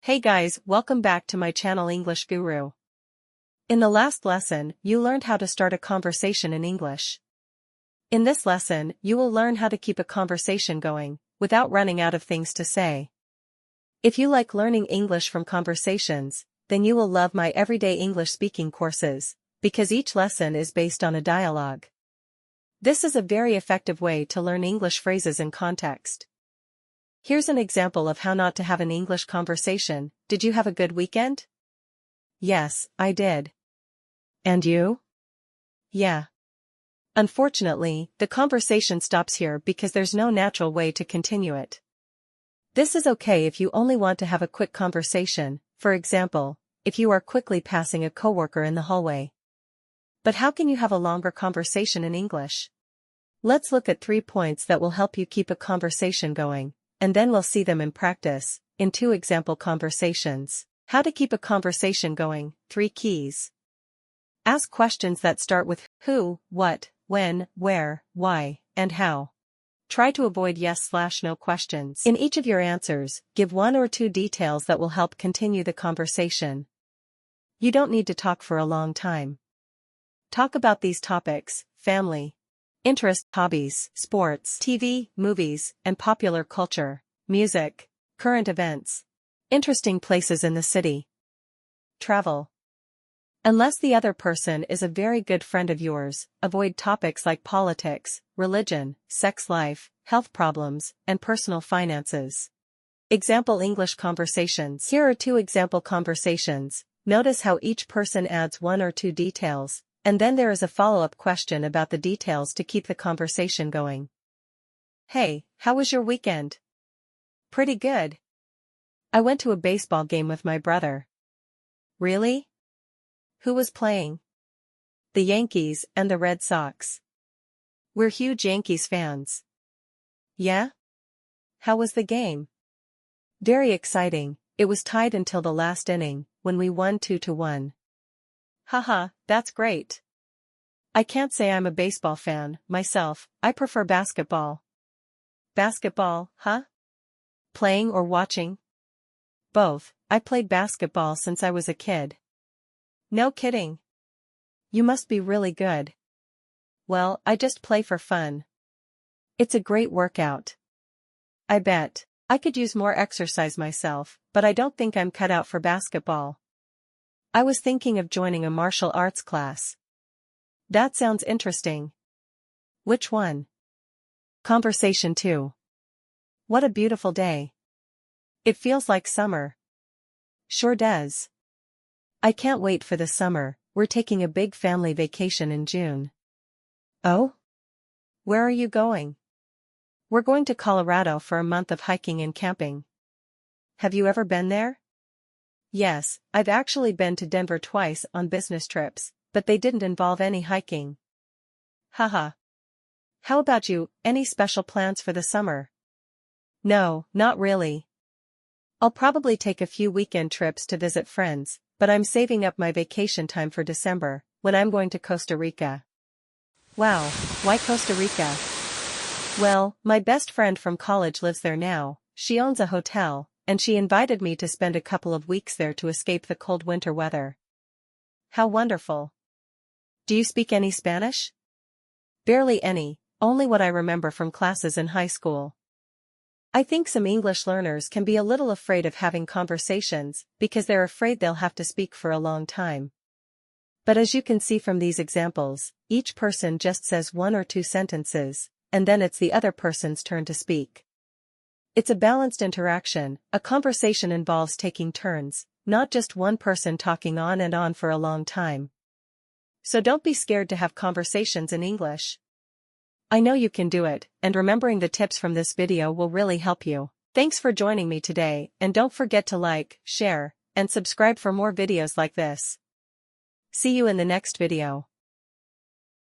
Hey guys, welcome back to my channel English Guru. In the last lesson, you learned how to start a conversation in English. In this lesson, you will learn how to keep a conversation going, without running out of things to say. If you like learning English from conversations, then you will love my everyday English speaking courses, because each lesson is based on a dialogue. This is a very effective way to learn English phrases in context. Here's an example of how not to have an English conversation. Did you have a good weekend? Yes, I did. And you? Yeah. Unfortunately, the conversation stops here because there's no natural way to continue it. This is okay if you only want to have a quick conversation, for example, if you are quickly passing a coworker in the hallway. But how can you have a longer conversation in English? Let's look at 3 points that will help you keep a conversation going. And then we'll see them in practice, in 2 example conversations. How to keep a conversation going, 3 keys. Ask questions that start with who, what, when, where, why, and how. Try to avoid yes/no questions. In each of your answers, give 1 or 2 details that will help continue the conversation. You don't need to talk for a long time. Talk about these topics: family, interest, hobbies, sports, TV, movies, and popular culture, music, current events, interesting places in the city, travel. Unless the other person is a very good friend of yours, avoid topics like politics, religion, sex life, health problems, and personal finances. Example English conversations. Here are 2 example conversations. Notice how each person adds 1 or 2 details. And then there is a follow-up question about the details to keep the conversation going. Hey, how was your weekend? Pretty good. I went to a baseball game with my brother. Really? Who was playing? The Yankees and the Red Sox. We're huge Yankees fans. Yeah? How was the game? Very exciting. It was tied until the last inning, when we won 2-1. Haha, that's great. I can't say I'm a baseball fan, myself. I prefer basketball. Basketball, huh? Playing or watching? Both. I played basketball since I was a kid. No kidding. You must be really good. Well, I just play for fun. It's a great workout. I bet. I could use more exercise myself, but I don't think I'm cut out for basketball. I was thinking of joining a martial arts class. That sounds interesting. Which one? Conversation 2. What a beautiful day. It feels like summer. Sure does. I can't wait for the summer. We're taking a big family vacation in June. Oh? Where are you going? We're going to Colorado for a month of hiking and camping. Have you ever been there? Yes, I've actually been to Denver twice on business trips, but they didn't involve any hiking. Haha. How about you, any special plans for the summer? No, not really. I'll probably take a few weekend trips to visit friends, but I'm saving up my vacation time for December, when I'm going to Costa Rica. Wow, why Costa Rica? Well, my best friend from college lives there now. She owns a hotel, and she invited me to spend a couple of weeks there to escape the cold winter weather. How wonderful. Do you speak any Spanish? Barely any, only what I remember from classes in high school. I think some English learners can be a little afraid of having conversations because they're afraid they'll have to speak for a long time. But as you can see from these examples, each person just says 1 or 2 sentences, and then it's the other person's turn to speak. It's a balanced interaction. A conversation involves taking turns, not just one person talking on and on for a long time. So don't be scared to have conversations in English. I know you can do it, and remembering the tips from this video will really help you. Thanks for joining me today, and don't forget to like, share, and subscribe for more videos like this. See you in the next video.